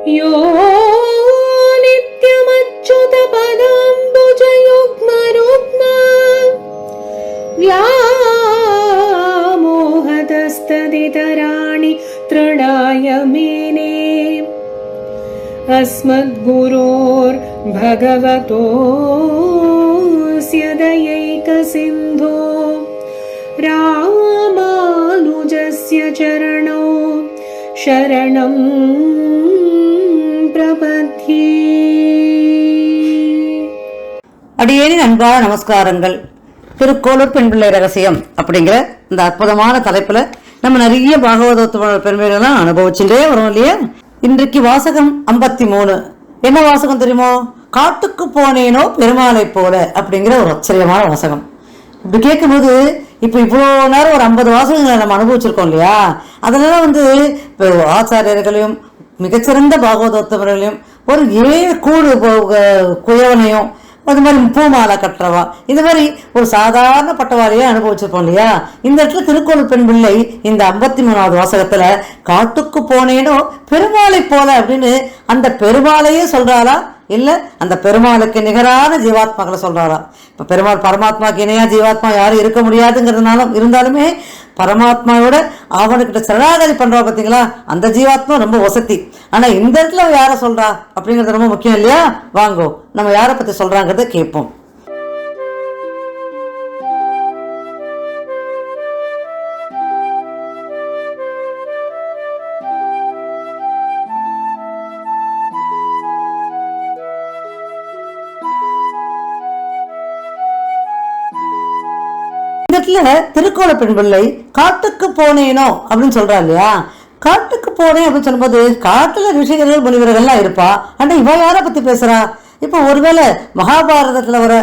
यो नित्यमच्युतपदाम्बुजयुग्मरुग्म व्यामोहतस्तदितराणि तृणाय मेने अस्मद्गुरोर्भगवतोऽस्य दयैकसिन्धो रामानुजस्य चरणौ शरणं प्रपद्ये. அடியேனின் அன்பான நமஸ்காரங்கள். திருக்கோளூர் பெண் பிள்ளை ரகசியம் அப்படிங்கிற இந்த அற்புதமான தலைப்புல நம்ம நிறைய பாகவதோத்தம பெருமைகள்லாம் அனுபவிச்சுட்டே வரோம் இல்லையா? இன்றைக்கு வாசகம் 53. என்ன வாசகம் தெரியுமோ? காட்டுக்கு போனேனோ பெருமாளை போல அப்படிங்கிற ஒரு ஆச்சரியமான வாசகம். இப்படி கேட்கும்போது இப்ப இவ்வளோ நேரம் ஒரு 50 வாசகங்களை நம்ம அனுபவிச்சிருக்கோம் இல்லையா? அதனால இப்போ ஆச்சாரியர்களையும் மிகச்சிறந்த பாகவதோத்தமர்களையும் ஒரு 7 கூடு குயவனையும் அது மாதிரி பூமாலை கட்டுறவா இது மாதிரி ஒரு சாதாரண பட்டவாரியை அனுபவிச்சிருப்போம் இல்லையா? இந்த இடத்துல திருக்கோளூர் பெண் பிள்ளை இந்த 53வது வாசகத்துல காட்டுக்கு போனேனோ பெருமாளை போல அப்படின்னு அந்த பெருமாளையே சொல்றாளா, இல்ல அந்த பெருமாளுக்கு நிகரான ஜீவாத்மாக்களை சொல்றாரா? இப்ப பெருமாள் பரமாத்மாக்கு இணையா ஜீவாத்மா யாரும் இருக்க முடியாதுங்கிறதுனால இருந்தாலுமே பரமாத்மாவோட அவனுக்கிட்ட சரணாகதி பண்றா பார்த்தீங்களா, அந்த ஜீவாத்மா ரொம்ப வசதி. ஆனா இந்த இடத்துல யார சொல்றா அப்படிங்கிறது ரொம்ப முக்கியம் இல்லையா? வாங்கோ நம்ம யாரை பத்தி சொல்றாங்கிறத கேட்போம். திருக்கோளூர் பெண் பிள்ளை காட்டுக்கு போனேனோ அப்படின்னு சொல்றா இல்லையா? காட்டுக்கு போனேன் அப்படின்னு சொல்லும்போது காட்டுல ரிஷிகர்கள் முனிவர்கள்லாம் இருப்பா. ஆனா இவ யார பத்தி பேசுறா? இப்ப ஒருவேளை மகாபாரதத்துல வர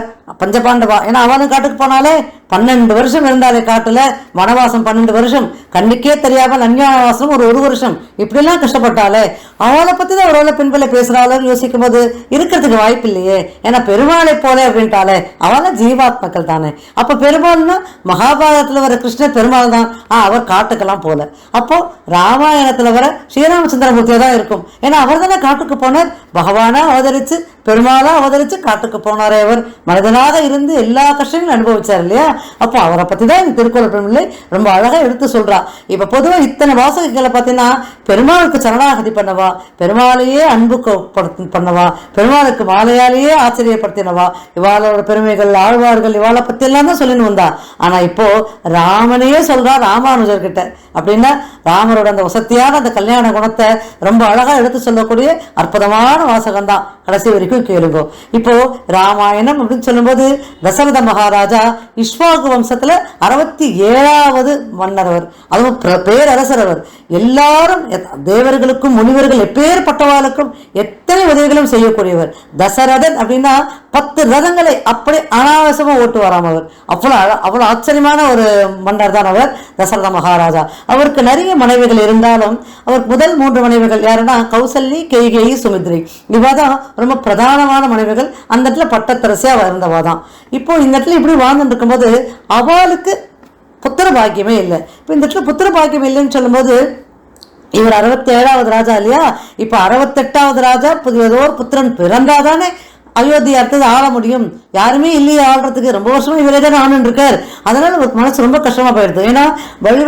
பஞ்சபாண்டவா, ஏன்னா அவனு காட்டுக்கு போனாலே 12 வருஷம் இருந்தாலே காட்டுல வனவாசம் 12 வருஷம், கண்ணுக்கே தெரியாமல் அஞ்ஞானவாசம் ஒரு வருஷம், இப்படி எல்லாம் கஷ்டப்பட்டாலே அவளை பத்தி தான் ஒருவேளை பெண் பிள்ளை பேசுறாளோன்னு யோசிக்கும் போது இருக்கிறதுக்கு வாய்ப்பு இல்லையே. ஏன்னா பெருமாளை போல அப்படின்ட்டாலே அவளை ஜீவாத்மக்கள் தானே. அப்ப பெருமாள்னா மகாபாரதத்துல வர கிருஷ்ண பெருமாள் தான். அவர் காட்டுக்கெல்லாம் போல. அப்போ ராமாயணத்துல வர ஸ்ரீராமச்சந்திரமூர்த்தியா தான் இருக்கும். ஏன்னா அவர் தானே காட்டுக்கு போனார். பகவானா அவதரிச்சு பெருமாளா அவதரிச்சு காட்டுக்கு போனாரே. அவர் மனிதனாக இருந்து எல்லா கஷ்டங்களும் அனுபவிச்சார் இல்லையா? அப்போ அவரை பத்தி தான் இந்த திருக்கோளூர் பெண் பிள்ளை ரொம்ப அழகா எடுத்து சொல்றா. இப்ப பொதுவா இத்தனை வாசகங்களை பார்த்தீங்கன்னா பெருமாளுக்கு சரணாகதி பண்ணவா, பெருமாளையே அன்பு பண்ணவா, பெருமாளுக்கு மாலையாலேயே ஆச்சரியப்படுத்தினவா, இவாளோட பெருமைகள் ஆழ்வார்கள் இவாளை பத்தி எல்லாம் தான் சொல்லின்னு வந்தா. ஆனா இப்போ ராமனையே சொல்றா ராமானுஜர் கிட்ட. அப்படின்னா ராமரோட அந்த வசத்தியான அந்த கல்யாண குணத்தை ரொம்ப அழகா எடுத்து சொல்லக்கூடிய அற்புதமான வாசகம் தான். கடைசி வரைக்கும் கேளுங்க. இப்போ ராமாயணம் அப்படின்னு சொல்லும்போது தசரத மகாராஜா இஷ்வாகு வம்சத்துல 67வது மன்னர் அவர், அதுவும் பேரரசர் அவர். எல்லாரும் தேவர்களுக்கும் முனிவர்கள் எப்பேற்பட்டவாளுக்கும் எத்தனை உதவிகளும் செய்யக்கூடியவர். தசரதன் அப்படின்னா 10 ரதங்களை அப்படி அனாவசமா ஓட்டு வராம அவர். அவ்வளவு ஆச்சரியமான ஒரு மன்னர் தான் அவர் தசரத மகாராஜா. அவருக்கு நிறைய மனைவிகள் இருந்தாலும் அவருக்கு முதல் 3 மனைவிகள் யாருன்னா கௌசல்யா, கைகேயி, சுமித்ரை. இவாதான் ரொம்ப பிரதானமான மனைவிகள். அந்த இடத்துல பட்டத்தரசியா இருந்தவா தான். இப்போ இந்த இடத்துல இப்படி வாழ்ந்துட்டு இருக்கும்போது அவளுக்கு புத்திர பாக்கியமே இல்லை. இப்போ இந்த இடத்துல புத்திர பாக்கியம் இல்லைன்னு சொல்லும்போது இவர் 67வது ராஜா இல்லையா? இப்ப 68வது ராஜா ஏதோ ஒரு புத்திரன் பிறந்தாதானே அயோத்தியா அடுத்தது ஆள முடியும். யாருமே இல்லையே ஆள்றதுக்கு. ரொம்ப வருஷமா இவரே தான் ஆண்டு இருக்கார். அதனால ஒரு மனசு ரொம்ப கஷ்டமா போயிடுது. ஏன்னா வழி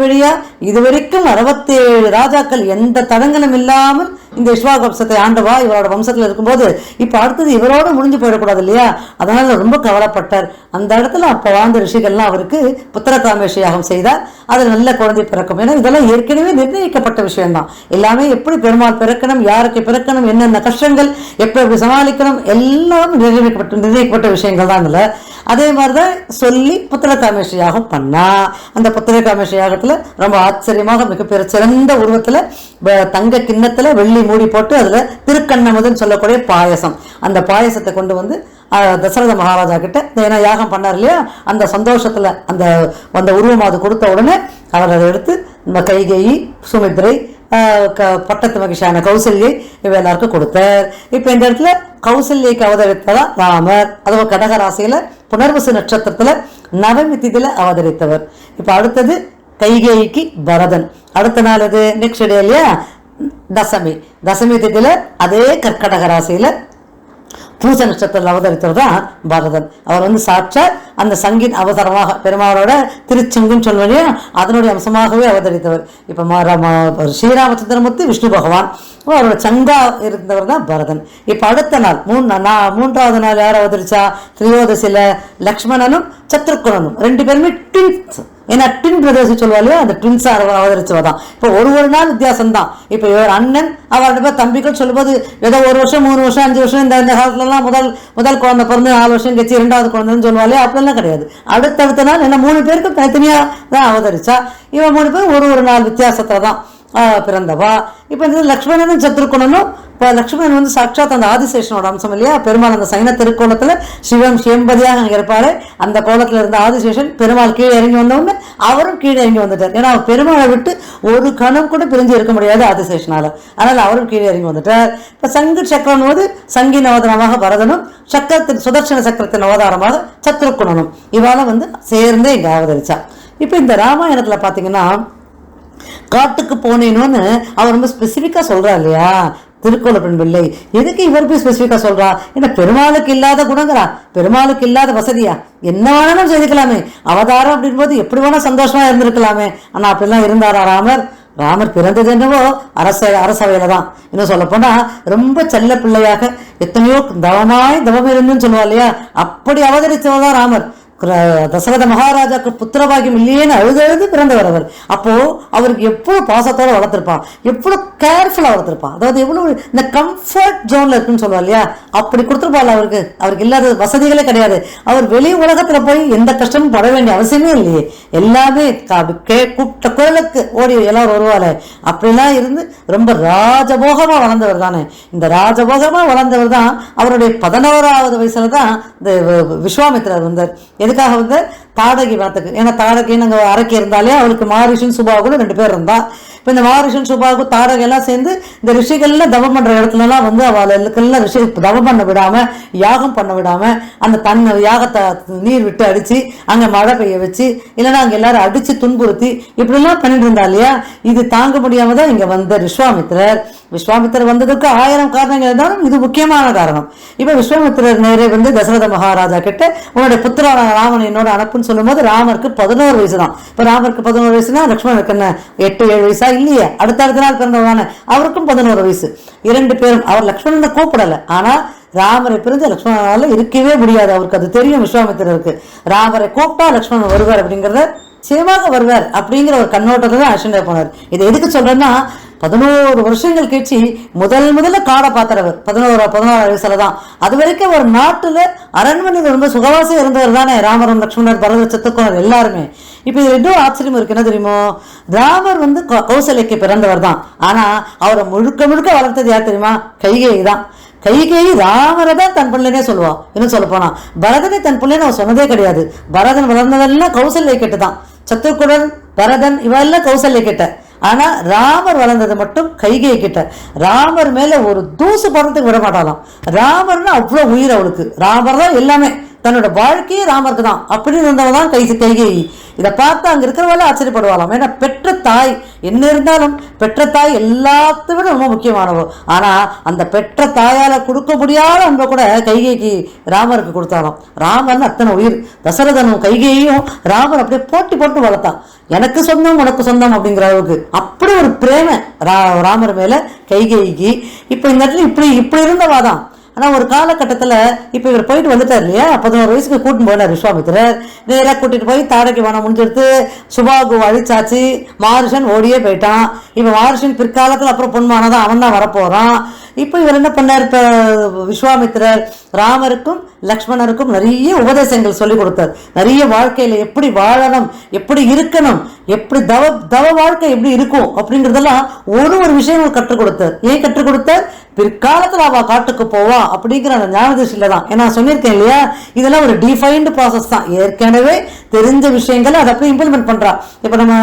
வழியா இது வரைக்கும் 67 ராஜாக்கள் எந்த தடங்களும் இல்லாமல் இந்த இஷ்வாகு வம்சத்தை ஆண்டவா இவரோட வம்சத்துல இருக்கும்போது இப்ப அடுத்தது இவரோட முடிஞ்சு போயிடக்கூடாது இல்லையா? அதனால ரொம்ப கவலைப்பட்டார். அந்த இடத்துல அப்ப வாழ்ந்த ரிஷிகள்லாம் அவருக்கு புத்திர காமேஷ யாகம் செய்தார். அதில் நல்ல குழந்தை பிறக்கும். ஏன்னா இதெல்லாம் ஏற்கனவே நிர்ணயிக்கப்பட்ட விஷயம்தான். எல்லாமே எப்படி பெருமாள் பிறக்கணும், யாருக்கு பிறக்கணும், என்னென்ன கஷ்டங்கள் எப்படி சமாளிக்கணும், எல்லாம் நிர்ணயிக்கப்பட்ட விஷயங்கள் தான். இல்லை அதே மாதிரிதான் சொல்லி புத்திர காமேஷ யாகம் பண்ணா. அந்த புத்திர காமேஷ யாகத்துல ரொம்ப ஆச்சரியமாக மிகப்பெரிய சிறந்த உருவத்துல தங்க கிண்ணத்துல வெள்ளி மூடி போட்டு அதுல திருக்கண்ணமுதன் சொல்லக்கூடிய பாயசம், அந்த பாயசத்தை கொண்டு வந்து தசரத மகாராஜா கிட்ட ஏன்னா யாகம் பண்ணார் இல்லையா, அந்த சந்தோஷத்துல அந்த அந்த உருவம் அது கொடுத்த உடனே அவர் அதை எடுத்து நம்ம கைகேயி, சுமித்ரை, பட்டத்து மகிஷான கௌசல்யை இவ எல்லாருக்கும் கொடுத்தார். இப்ப இந்த இடத்துல கௌசல்யக்கு அவதரித்ததா ராமர். அதுவும் கடகராசியில புனர்வசு நட்சத்திரத்துல நவமி திதியில அவதரித்தவர். இப்ப அடுத்தது கைகேயிக்கு பரதன். அடுத்த நாள் இது நெக்ஸ்ட் டே இல்லையா தசமி திதியில அதே கர்க்கடக ராசியில பூச நட்சத்திரத்தில் அவதரித்தவர் தான் பரதன். அவர் சாட்சாத் அந்த சங்கின் அவதாரமாக பெருமாளோட திருச்செங்குன்னு சொல்வதையா அதனுடைய அம்சமாகவே அவதரித்தவர். இப்ப ஸ்ரீராமச்சந்திரமூர்த்தி விஷ்ணு பகவான், அவரோட சங்கா இருந்தவர் தான் பரதன். இப்ப அடுத்த நாள் மூன்றாவது நாள் யார் அவதரிச்சா? திரியோதசியில லக்ஷ்மணனும் சத்ருகுணனும் 2 பேருமே ட்வின்ஸ். ஏன்னா ட்வின் பிரதர்ஸ் சொல்லுவாங்க, அந்த ட்வின்ஸா அவதரிச்சவதான். இப்போ ஒரு நாள் வித்தியாசம் தான். இப்போ இவர் அண்ணன், அவரோட தம்பிகள் சொல்லும்போது ஏதோ 1 வருஷம் 3 வருஷம் 5 வருஷம் இந்த காலத்துலலாம் முதல் குழந்தை பிறந்து 4 வருஷம் கழிச்சு 2வது குழந்தைன்னு சொல்லுவாங்க. அப்படிலாம் கிடையாது. அடுத்தடுத்த நாள் என்ன 3 பேருக்கு தனித்தனியா தான் அவதரிச்சா. இவன் 3 பேர் ஒரு நாள் வித்தியாசத்துல தான் பிறந்தவா. இப்ப இந்த லக்ஷ்மணனும் சத்ருகுணனும், இப்போ லக்ஷ்மணன் சாட்சாத் அந்த ஆதிசேஷனோட அம்சம் இல்லையா? பெருமாள் அந்த சைன திருக்கோலத்துல சிவம் சிவம்பதியாக அங்கே இருப்பாரு. அந்த கோலத்துல இருந்த ஆதிசேஷன் பெருமாள் கீழே இறங்கி வந்தவுடனே அவரும் கீழே இறங்கி வந்துட்டார். ஏன்னா அவர் பெருமாளை விட்டு ஒரு கணம் கூட பிரிஞ்சு இருக்க முடியாது ஆதிசேஷனால. அதனால அவரும் கீழே இறங்கி வந்துட்டார். இப்ப சங்கு சக்கரம் போது சங்கின் அவதாரமாக பரதனும், சக்கரத்தின் சுதர்சன சக்கரத்தின் அவதாரமாக சத்ருகுணனும் இவால சேர்ந்தே இங்க அவதரிச்சா. இப்ப இந்த ராமாயணத்துல பாத்தீங்கன்னா காட்டுக்கு போனேன்னு அவர் ஸ்பெசிபிக்கா சொல்றா இல்லையா திருக்கோல பெண் பிள்ளை. எதுக்கு இவர் போய் ஸ்பெசிபிக்கா சொல்றா? ஏன்னா பெருமாளுக்கு இல்லாத குணங்கிறா, பெருமாளுக்கு இல்லாத வசதியா? என்ன வேணாலும் செய்திக்கலாமே, அவதாரம் அப்படின் போது எப்படி வேணா சந்தோஷமா இருந்திருக்கலாமே. ஆனா அப்படிலாம் இருந்தாரா ராமர் பிறந்தது என்னவோ அரசவையில தான். இன்னும் சொல்ல போனா ரொம்ப செல்ல பிள்ளையாக எத்தனையோ தவம் இருந்துன்னு சொல்லுவா இல்லையா, அப்படி அவதரித்தவர்தான் ராமர். தசரத மகாராஜாக்கு புத்திரபாகியம் இல்லையேன்னு அழுது பிறந்தவர் அவர். அப்போ அவருக்கு எவ்வளவு பாசத்தோட வளர்த்திருப்பான், எவ்வளவு கேர்ஃபுல்லா வளர்த்திருப்பான். அதாவது எவ்வளவு இந்த கம்ஃபர்ட் ஜோன்ல இருக்குன்னு சொல்லுவா இல்லையா, அப்படி கொடுத்துருப்பாள் அவருக்கு இல்லாத வசதிகளே கிடையாது. அவர் வெளி உலகத்துல போய் எந்த கஷ்டமும் பட வேண்டிய அவசியமே இல்லையே. எல்லாமே கூப்பிட்ட குரலுக்கு ஓடி எல்லாரும் வருவாள். அப்படிலாம் இருந்து ரொம்ப ராஜபோகமா வளர்ந்தவர் தானே. இந்த ராஜபோகமா வளர்ந்தவர் தான் அவருடைய 11வது வயசுல தான் இந்த விஸ்வாமித்திரர் வந்தார். எதுக்காக தாடகி வார்த்தைக்கு. ஏன்னா தாடகி நாங்க அரைக்கி இருந்தாலே அவளுக்கு மாரிஷன் சுபாகுன்னு 2 பேர் இருந்தா. இப்போ இந்த மாரிஷன் சுபாகு தாடகை எல்லாம் சேர்ந்து இந்த ரிஷிகள்லாம் தவம் பண்ற இடத்துலலாம் அவளுக்கெல்லாம் ரிஷி தவம் பண்ண விடாம, யாகம் பண்ண விடாம, அந்த யாகத்தை நீர் விட்டு அடிச்சு அங்க மழை பெய்ய வச்சு, இல்லைன்னா அங்க எல்லாரும் அடிச்சு துன்புறுத்தி இப்படிலாம் பண்ணிட்டு இருந்தா இல்லையா. இது தாங்க முடியாம தான் இங்க வந்த விஸ்வாமித்திரர் வந்ததுக்கு 1000 காரணங்கள் இருந்தாலும் இது முக்கியமான காரணம். இப்ப விஸ்வாமித்திரர் நேரே தசரத மகாராஜா கிட்ட உன்னுடைய புத்திர ராமன் என்னோட அனுப்புன்னு சொல்லும் போது ராமருக்கு 11 வயசு தான். இப்ப ராமருக்கு 11 வயசுனா லக்ஷ்மணனுக்கு என்ன 8-7 வயசா இல்லையே? அடுத்த நாள் பிறந்தவதானே, அவருக்கும் 11 வயசு. 2 பேரும் அவர் லக்ஷ்மணனை கூப்பிடல. ஆனா ராமரை பிரிஞ்சு லக்ஷ்மணனால இருக்கவே முடியாது. அவருக்கு அது தெரியும் விஸ்வாமித்திரருக்கு. ராமரை கூப்பிட்டா லக்ஷ்மணன் வருவார் அப்படிங்கறத, சிவமாக வருவார் அப்படிங்கிற ஒரு கண்ணோட்டத்தை தான் அஷண்டே போனார். இதை எதுக்கு சொல்றேன்னா 11 வருஷங்கள் கழிச்சு முதல்ல காடை பார்த்தவர் 16 வயசுலதான். அது வரைக்கும் ஒரு நாட்டுல அரண்மனையில் ரொம்ப சுகவாசியா இருந்தவர் தானே ராமரும் லக்ஷ்மணர் பரதர் சத்ருகுணர் எல்லாருமே. இப்ப இது 2 ஆச்சரியம் இருக்கு. என்ன தெரியுமோ, ராமர் கௌசல்யக்கு பிறந்தவர் தான். ஆனா அவரை முழுக்க வளர்த்தது யார் தெரியுமா? கைகேயி தான். கைகேயி ராமரை தான் தன் பிள்ளைனே சொல்லுவா. இன்னும் சொல்ல போனா பரதனை தன் பிள்ளைன்னு அவன் சொன்னதே கிடையாது. பரதன் வளர்ந்ததெல்லாம் கௌசல்யை கிட்டதான். சத்ருகுணன் பரதன் இவெல்லாம் கௌசல்யை கிட்ட. ஆனா ராமர் வளர்ந்தது மட்டும் கைகேயி கிட்ட. ராமர் மேல ஒரு தூசு படத்துக்கு விட மாட்டாளாம். ராமர்னா அவ்வளவு உயிர் அவளுக்கு. ராமர் தான் எல்லாமே, தன்னோட வாழ்க்கையே ராமருக்கு தான். அப்படி இருந்தவதான் கைகேயி. இதை பார்த்து அங்க இருக்கிறவள ஆச்சரியப்படுவாளாம். ஏன்னா பெற்ற தாய் என்ன இருந்தாலும் பெற்ற தாய் எல்லாத்த விட ரொம்ப முக்கியமானவோ. ஆனா அந்த பெற்ற தாயால கொடுக்க முடியாத அன்பை கூட கைகேயிக்கு ராமருக்கு கொடுத்தாலும். ராமன் அத்தனை உயிர். தசரதனும் கைகேயும் ராமர் அப்படியே போட்டு வளர்த்தான். எனக்கு சொந்தம் உனக்கு சொந்தம் அப்படிங்கிற அளவுக்கு அப்படி ஒரு பிரேம ராமர் மேல கைகேயிக்கு. இப்ப இந்த இடத்துல இப்படி இருந்தவாதான். ஆனா ஒரு காலகட்டத்துல இப்ப இவர் போயிட்டு வந்துட்டார் இல்லையா, 11 வயசுக்கு கூட்டிட்டு போனார் விஸ்வாமித்திரர். நேரா கூட்டிட்டு போய் தாடகை வனம் முடிஞ்செடுத்து சுபாகு அழிச்சாச்சு. மாரிஷன் ஓடியே போயிட்டான். இப்ப மாரிஷன் பிற்காலத்துல அப்புறம் பொன்மானதான் அவன் தான் வரப்போறான். இப்ப இவர் என்ன பண்ணார்? இப்ப விஸ்வாமித்திரர் ராமருக்கும் லக்ஷ்மணருக்கும் நிறைய உபதேசங்கள் சொல்லி கொடுத்தார். நிறைய வாழ்க்கையில எப்படி வாழணும், எப்படி இருக்கணும், எப்படி தவ வாழ்க்கை எப்படி இருக்கும் அப்படிங்கறதெல்லாம் ஒரு விஷயம் கற்றுக் கொடுத்தார். ஏன் கற்றுக் கொடுத்தார்? பிற்காலத்துல அவ காட்டுக்கு போவா அப்படிங்கிற அந்த ஞானதிஷில தான். ஏன்னா சொல்லியிருக்கேன் இல்லையா, இதெல்லாம் ஒரு டிஃபைன்டு ப்ராசஸ் தான். ஏற்கனவே தெரிஞ்ச விஷயங்களை அதை அப்படியே இம்ப்ளிமெண்ட் பண்றா. இப்ப நம்ம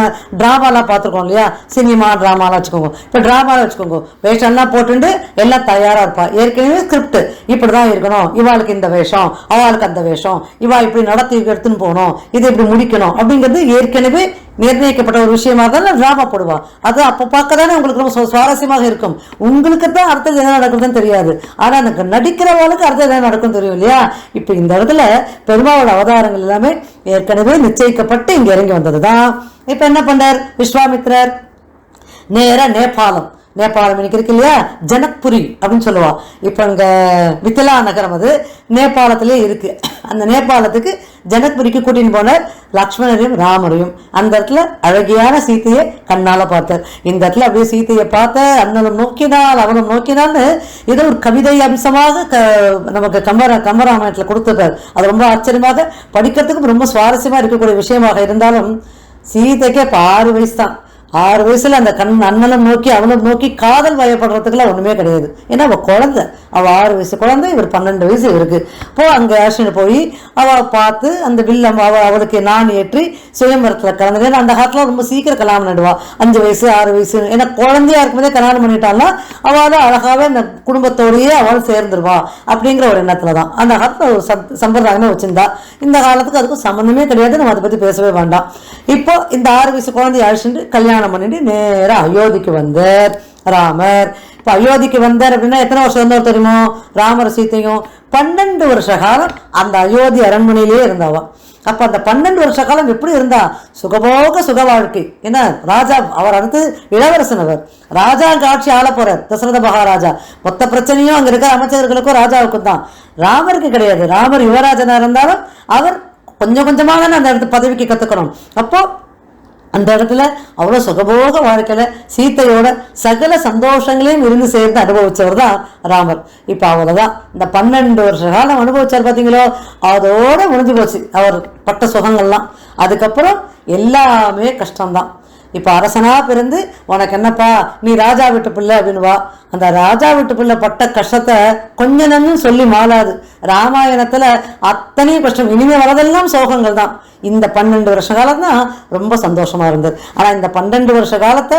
டிராமாலாம் பார்த்துருக்கோம் இல்லையா, சினிமா டிராமாலாம் வச்சுக்கோங்க. இப்ப டிராமால வச்சுக்கோங்க, வேஷம்லாம் போட்டுட்டு எல்லாம் தயாரா இருப்பா. ஏற்கனவே ஸ்கிரிப்ட் இப்படிதான் இருக்கணும், இவாளுக்கு இந்த வேஷம், அவளுக்கு அந்த வேஷம், இவா இப்படி நடத்தி எடுத்துன்னு போகணும், இதை இப்படி முடிக்கணும் அப்படிங்கிறது ஏற்கனவே நிர்ணயிக்கப்பட்ட ஒரு விஷயமா இருந்தாலும் டிராமா போடுவா. அது அப்போ பார்க்க தானே உங்களுக்கு ரொம்ப சுவாரஸ்யமாக இருக்கும். உங்களுக்கு தான் அடுத்தது என்ன நடக்குதுன்னு தெரியாது, ஆனா அந்த நடிக்கிறவளுக்கு அடுத்தது என்ன நடக்கும் தெரியும் இல்லையா. இப்ப இந்த இடத்துல பெருமாவோட அவதாரங்கள் எல்லாமே ஏற்கனவே நிச்சயிக்கப்பட்டு இங்க இறங்கி வந்ததுதான். இப்ப என்ன பண்றார் விஸ்வாமித்ரர், நேரா நேபாளம் இன்னைக்கு இருக்கு இல்லையா, ஜனக்புரி அப்படின்னு சொல்லுவா. இப்ப இங்க மிथिला நகரம் அது நேபாளத்திலே இருக்கு. அந்த நேபாளத்துக்கு ஜனக்புரிக்கு கூட்டின்னு போனார் லக்ஷ்மணரையும் ராமரையும். அந்த இடத்துல அழகியான சீத்தையை கண்ணால பார்த்தார். இந்த இடத்துல அப்படியே சீத்தையை பார்த்த அண்ணனும் நோக்கினால் அவனும் நோக்கினான்னு ஏதோ ஒரு கவிதை அம்சமாக நமக்கு கம்பராமாயணத்துல கொடுத்துட்டார். அது ரொம்ப ஆச்சரியமாக படிக்கிறதுக்கு ரொம்ப சுவாரஸ்யமா இருக்கக்கூடிய விஷயமாக இருந்தாலும் சீதைக்கு இப்ப 6 வயசு தான். 6 வயசுல அந்த அண்ணனும் நோக்கி அவனும் நோக்கி காதல் வயப்படுறதுக்குலாம் ஒண்ணுமே கிடையாது. ஏன்னா அவ குழந்தை, அவ 6 வயசு குழந்தை, இவர் 12 வயசு இருக்கு. அங்க ஆக்ஷன் போய் அவளை பார்த்து அந்த வில்லம் அவளுக்கு நான் ஏற்றி சுயம்பரத்துல கலந்து. ஏன்னா அந்த காலத்துல ரொம்ப சீக்கிரம் கல்யாணம் பண்ணிடுவா, 5 வயசு 6 வயசு. ஏன்னா குழந்தையா இருக்கும்போதே கல்யாணம் பண்ணிட்டான்னா அவளை அழகாவே அந்த குடும்பத்தோடயே அவள் சேர்ந்துருவா அப்படிங்கிற ஒரு எண்ணத்துலதான் அந்த காலத்துல ஒரு சம்பிரதாயமே வச்சிருந்தா. இந்த காலத்துக்கு அதுக்கும் சம்பந்தமே கிடையாது, நம்ம அதை பத்தி பேசவே வேண்டாம். இப்போ இந்த 6 வயசு குழந்தைய அழிச்சுட்டு கல்யாணம் பண்ணிட்டு நேரா அயோத்திக்கு வந்தார் ராமர். இப்ப அயோத்திக்கு வந்தார் அப்படின்னா எத்தனை வருஷம் வந்தவர் தெரியுமோ, ராமர் சீத்தையும் 12 வருஷ காலம் அந்த அயோத்தி அரண்மனையிலேயே இருந்தாவா. அப்ப அந்த 12 வருஷ காலம் எப்படி இருந்தா, சுக வாழ்க்கை. ஏன்னா ராஜா அவர் அடுத்து இளவரசன், அவர் ராஜாவுக்கு ஆட்சி ஆள போறார் தசரத மகாராஜா. மொத்த பிரச்சனையும் அங்க இருக்கிற அமைச்சர்களுக்கும் ராஜாவுக்கும் தான், ராமருக்கு கிடையாது. ராமர் யுவராஜனா இருந்தாலும் அவர் கொஞ்சம் கொஞ்சமாக தான் அந்த இடத்து பதவிக்கு கத்துக்கணும். அப்போ அந்த இடத்துல அவ்வளவு சுகபோக வாழ்க்கையில சீத்தையோட சகல சந்தோஷங்களையும் இருந்து சேர்ந்து அனுபவிச்சவர் தான் ராமர். இப்ப அவ்வளவுதான், இந்த 12 வருஷ காலம் அனுபவிச்சார் பாத்தீங்களோ, அதோட முடிஞ்சு போச்சு அவர் பட்ட சுகங்கள்லாம். அதுக்கப்புறம் எல்லாமே கஷ்டம்தான். இப்ப அரசனா பிறந்து உனக்கு என்னப்பா நீ ராஜா வீட்டு பிள்ளை அப்படின்னுவா. அந்த ராஜா வீட்டு பிள்ளை பட்ட கஷ்டத்தை கொஞ்ச நேரம் சொல்லி மாளாது. ராமாயணத்துல அத்தனையும் கஷ்டம், இனிமே வரதெல்லாம் சோகங்கள் தான். இந்த 12 வருஷ காலம் தான் ரொம்ப சந்தோஷமா இருந்தது. ஆனா இந்த 12 வருஷ காலத்தை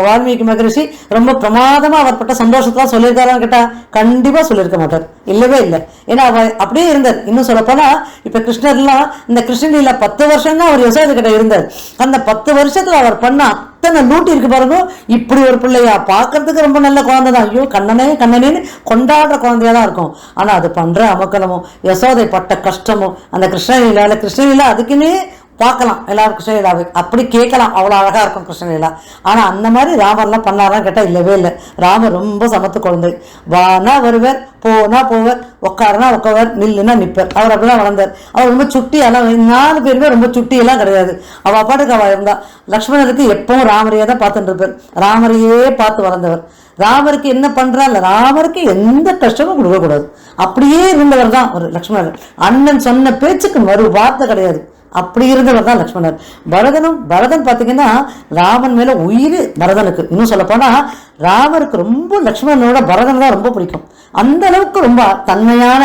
வால்மீகி மகரிஷி ரொம்ப பிரமாதமா அவர் பட்ட சந்தோஷத்தெல்லாம் சொல்லியிருக்காரான்னு கேட்டா கண்டிப்பா சொல்லியிருக்க மாட்டார், இல்லவே இல்லை. ஏன்னா அவர் அப்படியே இருந்தார். இன்னும் சொல்ல போனா இப்ப கிருஷ்ணர்லாம் இந்த கிருஷ்ணலீல 10 வருஷம் தான் அவர் யசோதை கிட்ட இருந்தார். அந்த 10 வருஷத்துல அவர் பண்ண அத்தனை லூட்டி இருக்கு பாருங்க. இப்படி ஒரு பிள்ளையா பார்க்கறதுக்கு ரொம்ப நல்ல குழந்தை தான், ஐயோ கண்ணனேன்னு கொண்டாடுற குழந்தையா தான் இருக்கும். ஆனா அது பண்ற அமக்கலமும் யசோதை பட்ட கஷ்டமும் அந்த கிருஷ்ணலீலா அதுக்குன்னே பார்க்கலாம். எல்லாரும் கிருஷ்ணலீலாவை அப்படி கேட்கலாம், அவ்வளவு அழகா இருக்கும் கிருஷ்ணலீலா. ஆனா அந்த மாதிரி ராமர்லாம் பண்ணாரான்னு கேட்டா இல்லவே இல்லை. ராமர் ரொம்ப சமத்து குழந்தை. வானா வருவர், போனா போவர், உட்காருனா உட்கார், நில்லுன்னா நிப்பர். அவர் அப்படிதான் வளர்ந்தார். அவர் ரொம்ப சுட்டியெல்லாம் 4 பேருமே ரொம்ப சுட்டியெல்லாம் கிடையாது. அவ பாட்டுக்கு அவ இருந்தா. லக்ஷ்மணருக்கு எப்பவும் ராமரையே தான் பார்த்துட்டு இருப்பார். ராமரையே பார்த்து வளர்ந்தவர். ராமருக்கு என்ன பண்றாள், ராமருக்கு எந்த கஷ்டமும் கொடுக்க கூடாது, அப்படியே இருந்தவர் தான் ஒரு லக்ஷ்மணர். அண்ணன் சொன்ன பேச்சுக்கு மறு வார்த்தை கிடையாது, அப்படி இருந்தவர் தான் லக்ஷ்மணர். பரதன் பாத்தீங்கன்னா ராமன் மேல உயிர் பரதனுக்கு. இன்னும் சொல்ல போனா ராமருக்கு ரொம்ப லக்ஷ்மணனோட பரதன் தான் ரொம்ப பிடிக்கும். அந்த அளவுக்கு ரொம்ப தன்மையான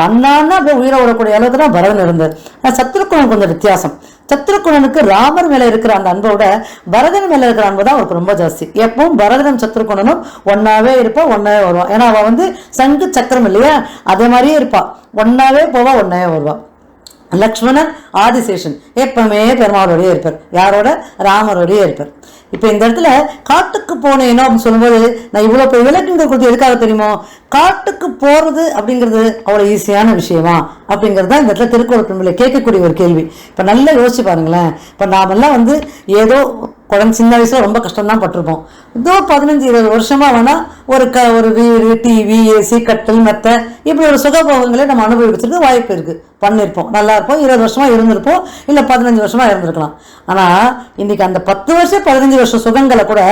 அண்ணான்னா அப்படியே உயிரை விடக்கூடிய அளவுக்கு தான் பரதன் இருந்தார். சத்ருகுணன் கொஞ்சம் வித்தியாசம். சத்ருகுணனுக்கு ராமர் மேல இருக்கிற அந்த அன்போட பரதன் மேல இருக்கிற அன்பு தான் அவருக்கு ரொம்ப ஜாஸ்தி. எப்பவும் பரதனும் சத்ருகுணனும் ஒன்னாவே இருப்பா, ஒன்னாவே வருவான். ஏன்னா அவ சங்கு சக்கரம் இல்லையா, அதே மாதிரியே இருப்பா, ஒன்னாவே போவா, ஒன்னாவே வருவா. லக்ஷ்மணன் ஆதிசேஷன் எப்பவுமே பெருமாளோடய இருப்பார். யாரோட? ராமரோடய இருப்பார். இப்ப இந்த இடத்துல காட்டுக்கு போனேனோ அப்படின்னு சொல்லும்போது நான் இவ்வளவு விளக்குங்க கொடுத்து எதுக்காக தெரியுமோ, காட்டுக்கு போறது அப்படிங்கிறது அவ்வளவு ஈஸியான விஷயமா அப்படிங்கிறது தான் இந்த இடத்துல திருக்குறள் பெண்களை கேட்கக்கூடிய ஒரு கேள்வி. இப்ப நல்லா யோசிச்சு பாருங்களேன். இப்ப நாமெல்லாம் ஏதோ குழந்தை சின்ன வயசுல ரொம்ப கஷ்டம் தான் பட்டிருப்போம். இதோ 15-20 வருஷமா வேணா ஒரு வீடு, டிவி, ஏசி, கட்டல், மெத்த இப்படி ஒரு சுகபோகங்களை நம்ம அனுபவிக்கிறதுக்கு வாய்ப்பு இருக்கு. பண்ணியிருப்போம், நல்லா இருப்போம், 20 வருஷமா இருந்திருப்போம், இல்லை 15 வருஷமா இருந்திருக்கலாம். ஆனால் இன்னைக்கு அந்த 10 வருஷம் 15 வருஷம் சுகங்களை கூட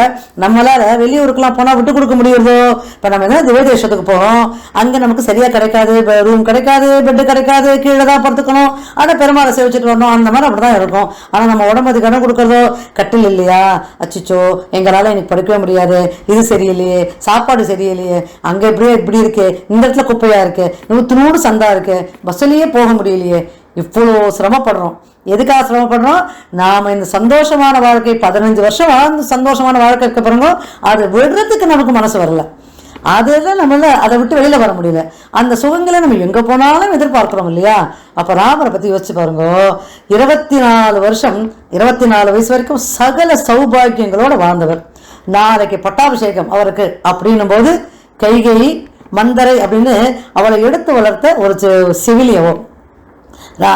நம்மளால வெளியூருக்குலாம் போனால் விட்டு கொடுக்க முடியுறதோ? இப்போ நம்ம என்ன திவ்ய தேசத்துக்கு போகிறோம், அங்கே நமக்கு சரியாக கிடைக்காது, ரூம் கிடைக்காது, பெட்டு கிடைக்காது, கீழே தான் படுத்துக்கணும், ஆனால் பெருமாளை சேவிச்சுட்டு வரணும், அந்த மாதிரி அப்படி தான் இருக்கும். ஆனால் நம்ம உடம்புக்கு கடன் கொடுக்குறதோ கட்டில் இல்லையா, அச்சிச்சோ எங்களால் இன்னைக்கு படுக்கவே முடியாது, இது சரியில்லையே, சாப்பாடு சரியில்லையே, அங்கே இப்படி இருக்கு, இந்த இடத்துல குப்பையாக இருக்கு, 100 சந்தா இருக்கு, பஸ்ஸிலேயே போக முடியலையே, இவ்வளோ சிரமப்படுறோம். எதுக்காக சிரமப்படுறோம்? நாம இந்த சந்தோஷமான வாழ்க்கை 15 வருஷம் வாழ்ந்து சந்தோஷமான வாழ்க்கை இருக்க பிறகு அதை விடுறதுக்கு நமக்கு மனசு வரல. அதெல்லாம் நம்மள அதை விட்டு வெளியில வர முடியல. அந்த சுகங்களை நம்ம எங்க போனாலும் எதிர்பார்க்கிறோம் இல்லையா? அப்ப ராமரை பத்தி யோசிச்சு பாருங்க. 24 வருஷம் 24 வயசு வரைக்கும் சகல சௌபாகியங்களோட வாழ்ந்தவர். நாளைக்கு பட்டாபிஷேகம் அவருக்கு அப்படின்னும் போது கைகேயி மந்தரை அப்படின்னு அவளை எடுத்து வளர்த்த ஒரு சிவிலியவோ.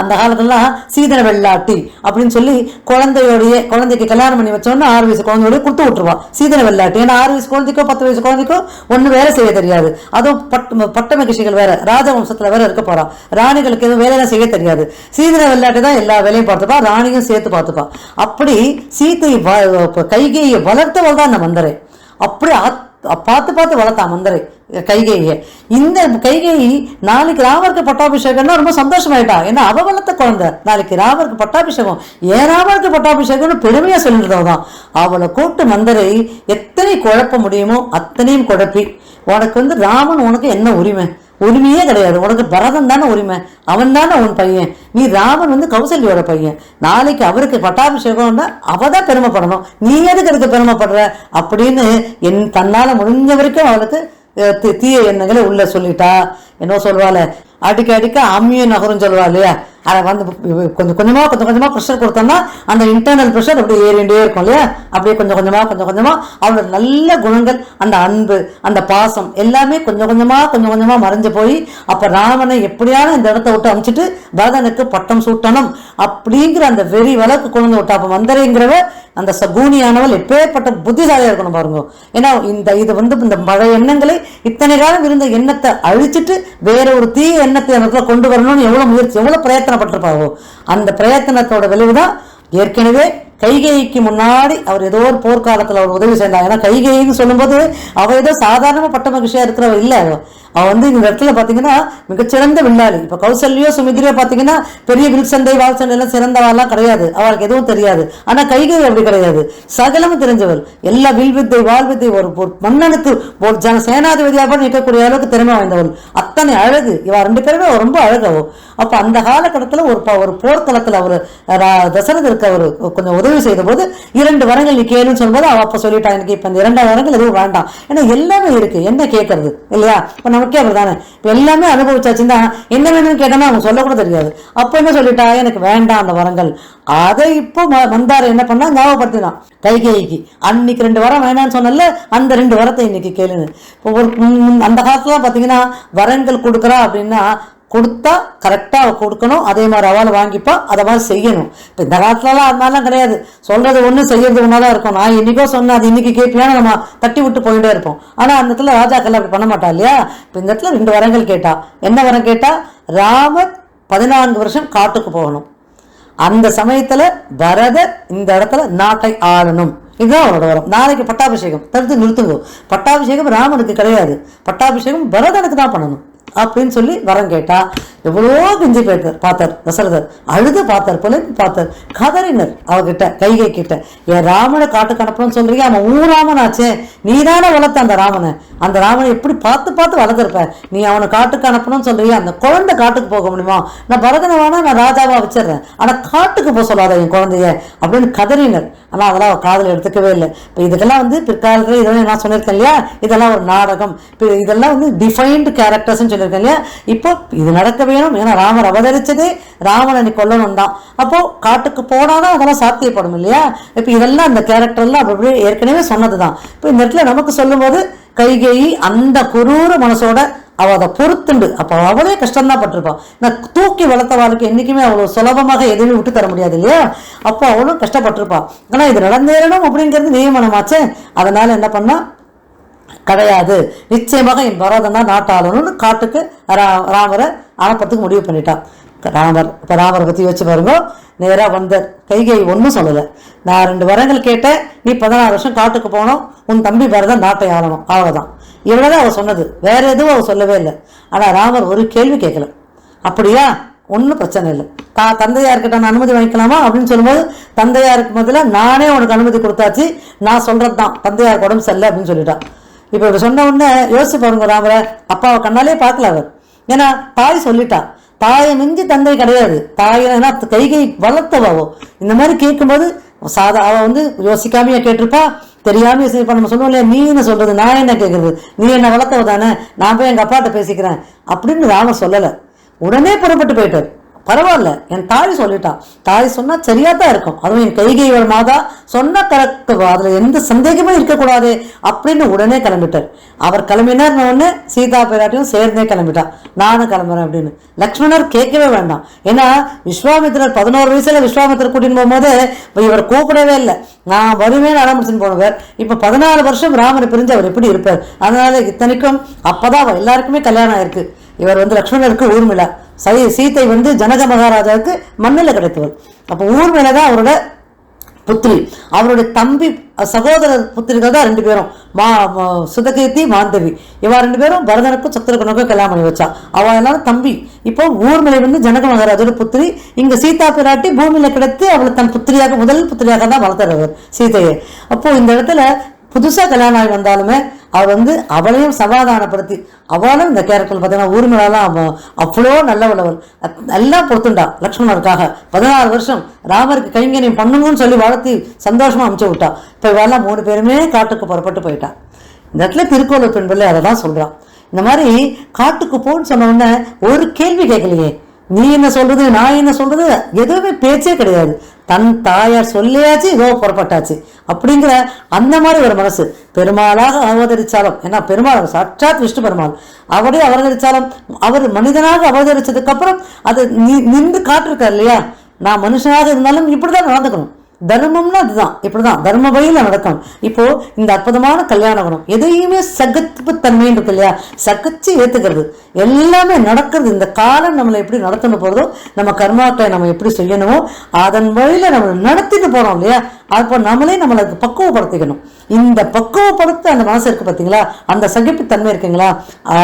அந்த காலத்துலாம் சீதன வெள்ளாட்டி அப்படின்னு சொல்லி குழந்தைக்கு கல்யாணம் பண்ணி வச்சோன்னா 6 வயசு குழந்தையோட கொடுத்து விட்டுருவா சீதன வெள்ளாட்டி. ஏன்னா 6 வயசு குழந்தைக்கோ 10 வயசு குழந்தைக்கோ ஒன்றும் வேலை செய்ய தெரியாது. அதுவும் பட்ட மகிழ்ச்சிகள் வேற, ராஜவம்சத்துல வேற இருக்க போறா, ராணிகளுக்கு எதுவும் வேலையெல்லாம் செய்ய தெரியாது. சீதன வெள்ளாட்டி தான் எல்லா வேலையும் பார்த்துப்பா, ராணியும் சேர்த்து பார்த்துப்பா. அப்படி சீத்தை கைகேயை வளர்த்தவள் தான் அந்த மந்தரை. அப்படி பார்த்து வளர்த்தா மந்தரை கைகேயை. இந்த கைகேயி நாளைக்கு ராமருக்கு பட்டாபிஷேகம்னா ரொம்ப சந்தோஷமாயிட்டா. ஏன்னா அவ வளர்த்த குழந்தை, நாளைக்கு ராமருக்கு பட்டாபிஷேகம், ஏன் ராமருக்கு பட்டாபிஷேகம்னு பெருமையா சொல்லிடுறதான். அவளை கூட்டு மந்தரை எத்தனை குழப்ப முடியுமோ அத்தனையும் குழப்பி, உனக்கு ராமன் உனக்கு என்ன உரிமையே கிடையாது, உனக்கு பரதன் தானே உரிமை, அவன் தானே உன் பையன், நீ ராமன் கௌசல்யோட பையன், நாளைக்கு அவருக்கு பட்டாபிஷேகம்னா அவதான் பெருமைப்படணும், நீ எதுக்கு அதுக்கு பெருமைப்படுற அப்படின்னு தன்னால முடிஞ்ச வரைக்கும் அவளுக்கு தீய எண்ணங்களை உள்ள சொல்லிட்டா. என்ன சொல்லுவாள், அடிக்க அம்மிய நகரும் சொல்லுவா இல்லையா? அதை கொஞ்சம் கொஞ்சமா ப்ரெஷர் கொடுத்தோம்னா அந்த இன்டர்னல் ப்ரெஷர் அப்படி ஏறிண்டே இருக்கும் இல்லையா? அப்படியே கொஞ்சம் கொஞ்சமா அவளோட நல்ல குணங்கள், அந்த அன்பு, அந்த பாசம் எல்லாமே கொஞ்சம் கொஞ்சமா மறைஞ்சு போய் அப்ப ராமனை எப்படியான இந்த இடத்த விட்டு அமைச்சிட்டு பரதனுக்கு பட்டம் சூட்டணும் அப்படிங்கிற அந்த வெறி வழக்கு கொண்டு விட்டா. அப்ப மந்தரைங்கிறவ அந்த சகூனியானவள் எப்பேற்பட்ட புத்திசாலியா இருக்கணும் பாருங்க. ஏன்னா இது இந்த பழைய எண்ணங்களை இத்தனை காலம் இருந்த எண்ணத்தை அழிச்சிட்டு வேற ஒரு தீய எண்ணத்தை அந்த கொண்டு வரணும்னு எவ்வளவு பிரயத்தனப்பட்டிருப்பாவோ. அந்த பிரயத்தனத்தோட விளைவுதான் ஏற்கனவே கைகேயிக்கு முன்னாடி அவர் ஏதோ ஒரு போர்க்காலத்தில் அவர் உதவி செய்தார். ஏன்னா கைகேயின்னு சொல்லும்போது அவ ஏதோ சாதாரண பட்ட மகிழ்ச்சியா இருக்கிறவ இல்லை. அவ இந்த இடத்துல பாத்தீங்கன்னா மிகச்சிறந்த வில்லாளி. இப்ப கௌசல்யோ சுமித்ரியோ பாத்தீங்கன்னா பெரிய வில் சண்டை வால் சண்டை எல்லாம் சிறந்தவாள்லாம் கிடையாது, அவளுக்கு எதுவும் தெரியாது. ஆனா கைகேயி அப்படி கிடையாது, சகலமும் தெரிஞ்சவள். எல்லா வில் வித்தை வால் வித்தை ஒரு மன்னனுக்கு ஒரு சேனாதிபதியாக நிற்கக்கூடிய அளவுக்கு திறமை வாய்ந்தவள். அத்தனை அழகு இவ 2 பேருமே ரொம்ப அழகாவோ. அப்ப அந்த காலகட்டத்துல ஒரு போர்க்களத்துல அவரு தசரதற்கு அவரு கொஞ்சம் உதவி செய்த போது 2 வரங்கள் நீ கேளுன்னு சொல்லும்போது அவ அப்ப சொல்லிட்டா, எனக்கு இப்ப இந்த 2 வரங்கள் எதுவும் வேண்டாம், ஏன்னா எல்லாமே இருக்கு, என்ன கேட்கறது இல்லையா? இப்ப நமக்கே அப்படிதானே, இப்ப எல்லாமே அனுபவிச்சாச்சுன்னா என்ன வேணும்னு கேட்டோம்னா அவங்க சொல்ல கூட தெரியாது. அப்ப என்ன சொல்லிட்டா, எனக்கு வேண்டாம் அந்த வரங்கள். அதை இப்போ மந்தாரை என்ன பண்ணா ஞாபகப்படுத்தினான் கைகேயிக்கு. அன்னைக்கு 2 வரம் வேணான்னு சொன்னல, அந்த 2 வரத்தை இன்னைக்கு கேளுன்னு. அந்த காலத்துல பாத்தீங்கன்னா வரங்கள் கொடுக்குறா அப்படின்னா கொடுத்தா கரெக்டா அவ கொடுக்கணும், அதே மாதிரி அவளை வாங்கிப்பா, அதை மாதிரி செய்யணும். இப்போ இந்த காலத்துலலாம் அது மாதிரிலாம் கிடையாது, சொல்றது ஒண்ணு செய்யறது ஒன்னாதான் இருக்கும். நான் இன்னைக்கோ சொன்னேன் அது இன்னைக்கு கேட்பியான்னு நம்ம தட்டி விட்டு போயிட்டே இருப்போம். ஆனா அந்த இடத்துல ராஜாக்கள் அப்படி பண்ண மாட்டா இல்லையா? இப்போ இந்த இடத்துல 2 வரங்கள் கேட்டா. என்ன வரம் கேட்டா, ராமர் 14 வருஷம் காட்டுக்கு போகணும், அந்த சமயத்துல பரதர் இந்த இடத்துல நாட்டை ஆளணும், இதுதான் அவரோட வரம். நாளைக்கு பட்டாபிஷேகம் தடுத்து நிறுத்துங்க, பட்டாபிஷேகம் ராமனுக்கு கிடையாது, பட்டாபிஷேகம் பரதனுக்கு தான் பண்ணணும் அப்படின்னு சொல்லி வரம் கேட்டா. எவ்வளோ கிஞ்சி பார்த்தார் தசரதர், அழுது பார்த்தார், புலம்பி பார்த்தார், கதறினர் அவகிட்ட கைகை கிட்ட. என் ராமனை காட்டுக்கு அனுப்பணும்னு சொல்றீங்க, அவன் ஊராமன் ஆச்சே, நீ தானே வளர்த்த அந்த ராமனை எப்படி பார்த்து வளர்த்துருப்ப, நீ அவனை காட்டுக்கு அனுப்பணும்னு சொல்றீங்க, அந்த குழந்தை காட்டுக்கு போக முடியுமா? நான் பரதனை வேணா நான் ராஜாவா வச்சிடறேன், ஆனா காட்டுக்கு போக சொல்லாத என் குழந்தைய அப்படின்னு கதறினர். ஆனா அதெல்லாம் அவ காதல் எடுத்துக்கவே இல்லை. இப்போ இதுக்கெல்லாம் பிற்காலத்துல இதெல்லாம் நான் சொல்லியிருக்கேன் இல்லையா, இதெல்லாம் ஒரு நாடகம், இதெல்லாம் டிஃபைன்டு கேரக்டர்ஸ் சொல்லியிருக்கேன் இல்லையா. இப்போ இது நடக்க வேணும், ஏன்னா ராமர் அவதரிச்சதே ராவணனை கொல்லணும் தான். அப்போ காட்டுக்கு போனாதான் அதெல்லாம் சாத்தியப்படும் இல்லையா. இப்ப இதெல்லாம் அந்த கேரக்டர் எல்லாம் அப்படி ஏற்கனவே சொன்னதுதான். இப்போ இந்த இடத்துல நமக்கு சொல்லும் போது கைகேயி அந்த குரூர மனசோட அவ அதை பொறுத்துண்டு, அப்ப அவளே கஷ்டம்தான் பட்டிருப்பான். நான் தூக்கி வளர்த்தவாளுக்கு என்னைக்குமே அவ்வளவு சுலபமாக எதுவுமே விட்டு தர முடியாது இல்லையா. அப்போ அவளும் கஷ்டப்பட்டிருப்பான். ஆனா இது நடந்தேறணும் அப்படிங்கிறது நியமனமாச்சே. அதனால என்ன பண்ணா, கிடையாது நிச்சயமாக என் பரதன் தான் நாட்டாளணும்னு காட்டுக்கு ராமரை அனுப்பத்துக்கு முடிவு பண்ணிட்டான். ராமர். இப்போ ராமரை பற்றி யோசிச்சு பாருங்க. நேராக வந்த கைகை ஒன்றும் சொல்லலை. நான் 2 வரங்கள் கேட்டேன், நீ 16 வருஷம் காட்டுக்கு போனோம், உன் தம்பி பரதன் நாட்டை ஆளணும், அவ்வளோதான். இவ்வளோதான் அவள் சொன்னது, வேற எதுவும் அவள் சொல்லவே இல்லை. ஆனால் ராமர் ஒரு கேள்வி கேட்கல. அப்படியா, ஒன்றும் பிரச்சனை இல்லை, தந்தையார்கிட்ட நான் அனுமதி வாங்கிக்கலாமா அப்படின்னு சொல்லும்போது, தந்தையாருக்கு முதல்ல நானே உனக்கு அனுமதி கொடுத்தாச்சு, நான் சொல்றது தான், தந்தையாருக்கு உடம்பு சரியில்லை அப்படின்னு சொல்லிட்டான். இப்போ இப்படி சொன்ன உடனே யோசிச்சு பாருங்க, ராமரை அப்பாவை கண்ணாலே பார்க்கல அவர். ஏன்னா தாய் சொல்லிட்டா, தாயை மிஞ்சி தந்தை கிடையாது. தாயினா கைகை வளர்த்தவாவோ. இந்த மாதிரி கேட்கும்போது அவ யோசிக்காமையா கேட்டிருப்பா, தெரியாம செய்யப்பா. நம்ம சொல்லுவோம் இல்லையா, நீ என்ன சொல்றது, நான் என்ன கேட்கறது, நீ என்ன வளர்த்தவ தானே, நான் போய் எங்க அப்பாட்ட பேசிக்கிறேன் அப்படின்னு ராமர் சொல்லலை. உடனே புறப்பட்டு போயிட்டார். பரவாயில்ல, என் தாய் சொல்லிட்டான், தாய் சொன்னா சரியா தான் இருக்கும், அதுவும் என் கைகையோட மாதா சொன்னா கரெக்ட், அதுல எந்த சந்தேகமே இருக்கக்கூடாது அப்படின்னு உடனே கிளம்பிட்டார். அவர் கிளம்பினார் உடனே சீதா பிராட்டியும் சேர்ந்தே கிளம்பிட்டான், நானும் கிளம்புறேன் அப்படின்னு. லக்ஷ்மணர் கேட்கவே வேண்டாம். ஏன்னா விஸ்வாமித்திரர் 11 வயசுல விஸ்வாமித்திரர் கூட்டின்னு போகும்போது இவர் கூப்பிடவே இல்லை, நான் வருவேன் ஆரம்பிச்சுன்னு போனவர். இப்ப 14 வருஷம் ராமரை பிரிஞ்சு அவர் எப்படி இருப்பார்? அதனால இத்தனைக்கும் அப்பதான் எல்லாருக்குமே கல்யாணம் ஆயிருக்கு. இவர் லக்ஷ்மணருக்கு ஊர்மிளா, சீத்தை ஜனக மகாராஜாவுக்கு மண்ணில் கிடைத்தவர். அப்போ ஊர்மிளா தான் அவரோட புத்திரி. அவருடைய தம்பி சகோதரர் புத்திரிகள் தான் 2 பேரும், சுதகீர்த்தி மாந்தவி. இவா 2 பேரும் பரதனுக்கும் சத்ருகனுக்கும் கல்யாணம் பண்ணி வச்சா. அவ எல்லாரும் தம்பி. இப்போ ஊர்மிளை ஜனக மகாராஜோட புத்திரி. இங்க சீதா பிராட்டி பூமியில கிடைத்து அவளை தன் புத்திரியாக, முதல் புத்திரியாக தான் வளர்த்துறவர் சீதையை. அப்போ இந்த இடத்துல புதுசா கல்யாணம் ஆகி வந்தாலுமே அவர் அவளையும் சமாதானப்படுத்தி, அவளும் இந்த கேரக்டர் பார்த்தீங்கன்னா ஊர்மிளாலாம் அவ்வளோ நல்லவளவள், எல்லாம் பொறுத்துண்டா லக்ஷ்மணருக்காக. 16 வருஷம் ராமருக்கு கைங்கரியம் பண்ணுங்கன்னு சொல்லி வளர்த்தி சந்தோஷமா அமுச்சு விட்டா. இப்போ இவெல்லாம் 3 பேருமே காட்டுக்கு புறப்பட்டு போயிட்டா. இந்த இடத்துல திருக்கோளூர் பெண் பிள்ளை அதை தான் சொல்றான். இந்த மாதிரி காட்டுக்கு போன்னு சொன்ன உடனே ஒரு கேள்வி கேட்கலையே, நீ என்ன சொல்றது, நான் என்ன சொல்றது, எதுவுமே பேச்சே கிடையாது. தன் தாயார் சொல்லியாச்சு, இதோ புறப்பட்டாச்சு அப்படிங்கிற அந்த மாதிரி ஒரு மனசு. பெருமாளாக அவதரிச்சாலும், ஏன்னா பெருமாள் சாட்சாத் விஷ்ணு பெருமாள், அவரே அவதரிச்சாலும் அவர் மனிதனாக அவதரிச்சதுக்கு அப்புறம் அது நின்று காட்டிருக்கார் இல்லையா. நான் மனுஷனாக இருந்தாலும் இப்படிதான் நடந்துக்கணும், தர்மம்னா அதுதான், இப்படிதான் தர்ம வழியில நடக்கணும். இப்போ இந்த அற்புதமான கல்யாண குணம், எதையுமே சகிப்பு தன்மைன்னு இருக்கு இல்லையா, சகிச்சு ஏத்துக்கிறது, எல்லாமே நடக்கிறது. இந்த காலம் நம்மளை எப்படி நடத்தணும் போறதோ, நம்ம கர்மாக்களை நம்ம எப்படி செய்யணுமோ அதன் வழியில நம்ம நடத்திட்டு போறோம் இல்லையா. அப்போ நம்மளே நம்மளுக்கு பக்குவப்படுத்திக்கணும். இந்த பக்குவப்படுத்த அந்த மனசு இருக்கு பார்த்தீங்களா, அந்த சகிப்புத்தன்மை இருக்குங்களா,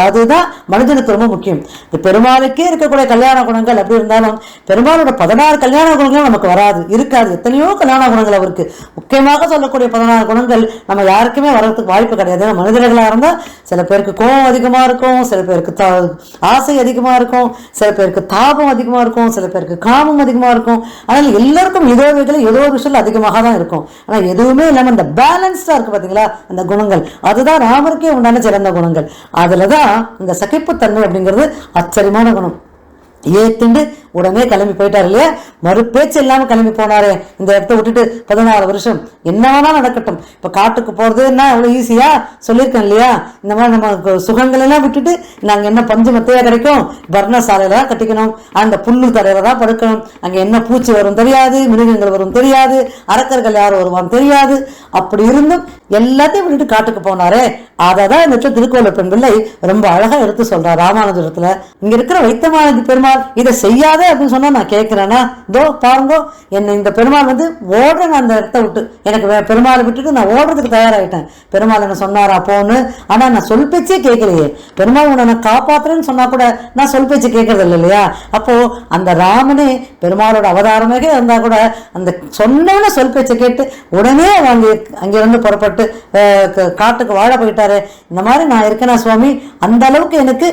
அதுதான் மனிதனுக்கு ரொம்ப முக்கியம். இந்த பெருமாளுக்கே இருக்கக்கூடிய கல்யாண குணங்கள் அப்படி இருந்தாலும் பெருமாளோட 16 கல்யாண குணங்கள் நமக்கு வராது, இருக்காது. எத்தனையோ கல்யாண குணங்கள் அவருக்கு. முக்கியமாக சொல்லக்கூடிய 16 குணங்கள் நம்ம யாருக்குமே வர்றதுக்கு வாய்ப்பு கிடையாது. மனிதர்களாக இருந்தால் சில பேருக்கு கோபம் அதிகமாக இருக்கும், சில பேருக்கு ஆசை அதிகமாக இருக்கும், சில பேருக்கு தாபம் அதிகமாக இருக்கும், சில பேருக்கு காமம் அதிகமாக இருக்கும். அதனால எல்லாருக்கும் ஏதோ ஒரு விஷயம் அதிகமாக தான் இருக்கும். ஆனால் எதுவுமே இல்லாமல் இந்த பேலன்ஸ் இருக்கு பாத்தீங்களா, அந்த குணங்கள், அதுதான் ராமருக்கே உண்டான சிறந்த குணங்கள். அதுலதான் இந்த சகிப்புத்தன்மை அப்படிங்கிறது ஆச்சரியமான குணம். ஏத்துண்டு உடனே கிளம்பி போயிட்டாரு இல்லையா, மறு பேச்சு இல்லாம கிளம்பி போனாரே. இந்த இடத்த விட்டுட்டு 16 வருஷம் என்ன வேணா நடக்கட்டும். இப்ப காட்டுக்கு போறதுன்னா அவ்வளவு ஈஸியா சொல்லியிருக்கேன் இல்லையா. இந்த மாதிரி நம்ம சுகங்கள் எல்லாம் விட்டுட்டு நாங்க என்ன பஞ்சு மத்தையா கிடைக்கும், பர்ணசாலையில தான் கட்டிக்கணும், அந்த புல்லு தரையில தான் படுக்கணும், அங்க என்ன பூச்சி வரும் தெரியாது, மிருகங்கள் வரும் தெரியாது, அரக்கர்கள் யாரும் வருவான்னு தெரியாது. அப்படி இருந்தும் எல்லாத்தையும் விட்டுட்டு காட்டுக்கு போனாரே. அதான் இந்த திருக்கோளூர் பெண் பிள்ளை ரொம்ப அழகா எடுத்து சொல்றார் ராமானுஜத்துல. இங்க இருக்கிற வைத்தமானதி பெருமாள் இதை செய்யாத அப்படின்னு சொன்னா நான் கேட்கிறேன்னா, இதோ பாருங்க, என்ன இந்த பெருமாள் ஓடுறேன் அந்த இடத்த விட்டு, எனக்கு பெருமாளை விட்டுட்டு நான் ஓடுறதுக்கு தயாராகிட்டேன். பெருமாள் என்ன சொன்னாரா போன்னு, ஆனா நான் சொல் பேச்சே கேட்கலையே. பெருமாள் உன்னை நான் காப்பாத்துறேன்னு சொன்னா கூட நான் சொல் பேச்சு கேட்கறது இல்லை இல்லையா. அப்போ அந்த ராமனே பெருமாளோட அவதாரமாக இருந்தா கூட அந்த சொன்ன சொல் பேச்சை கேட்டு உடனே அங்கிருந்து புறப்பட்டு காட்டுக்கு வாழ போயிட்டாரு. இந்த மாதிரி நான் இருக்கேனா சுவாமி, அந்த அளவுக்கு எனக்கு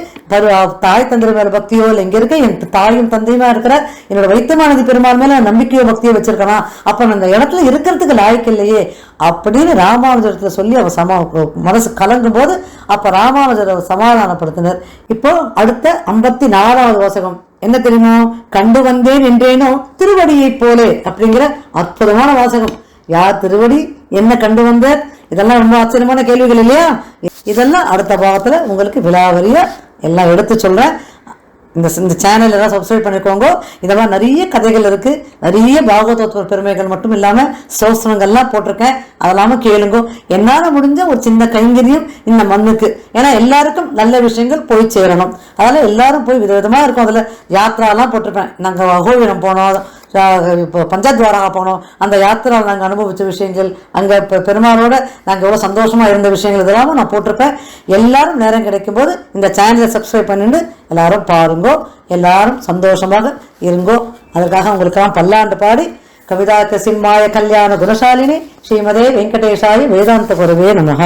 தாய் தந்தை மேல பக்தியோ இல்லை, இங்க இருக்க என் தாயும் தந்தையுமா இருக்கிற என்னோட வைத்தியமானதி பெருமாள் மேல நம்பிக்கையோ பக்தியோ வச்சிருக்கனா, அப்ப அந்த இடத்துல இருக்கிறதுக்கு லாய்க்கு இல்லையே அப்படின்னு ராமானுஜரத்துல சொல்லி அவ மனசு கலங்கும் போது அப்ப ராமானுஜரை சமாதானப்படுத்தினர். இப்போ அடுத்த 54வது வாசகம் என்ன தெரியுமோ, கண்டு வந்தேன் என்றேனோ திருவடியை போலே அப்படிங்கிற அற்புதமான வாசகம். யார் திருவடி, என்ன கண்டு வந்த, இதெல்லாம் ரொம்ப ஆச்சரியமான கேள்விகள் இல்லையா. இதெல்லாம் அடுத்த பாகத்துல உங்களுக்கு விலாவரியா எல்லாம் எடுத்து சொல்றேன். இந்த சேனல் எல்லாம் சப்ஸ்கிரைப் பண்ணிக்கோங்க. இதெல்லாம் நிறைய கதைகள் இருக்கு, நிறைய பாகவத பெருமைகள் மட்டும் இல்லாம ஸ்தோத்திரங்கள்லாம் போட்டிருக்கேன், அதெல்லாம கேளுங்க. என்னால முடிஞ்ச ஒரு சின்ன கைங்கரியம் இந்த மண்ணுக்கு. ஏன்னா எல்லாருக்கும் நல்ல விஷயங்கள் போய் சேரணும். அதனால எல்லாரும் போய் விதவிதமா இருக்கும். அதுல யாத்திராலாம் போட்டிருப்பேன். நாங்க அகோவிலம் போனோம், இப்போ பஞ்சத்வாரகா போனோம், அந்த யாத்திராவில் நாங்கள் அனுபவித்த விஷயங்கள், அங்கே பெருமாளோட நாங்கள் எவ்வளோ சந்தோஷமாக இருந்த விஷயங்கள் இதெல்லாம் நான் போட்டிருப்பேன். எல்லாரும் நேரம் கிடைக்கும் போது இந்த சேனலை சப்ஸ்கிரைப் பண்ணிட்டு எல்லாரும் பாருங்கோ, எல்லாரும் சந்தோஷமாக இருங்கோ. அதற்காக உங்களுக்கெல்லாம் பல்லாண்டு பாடி கவிதாக்க சிம்மாய கல்யாண குணசாலினி ஸ்ரீமதே வெங்கடேஷாய வேதாந்த குருவே நமஹ.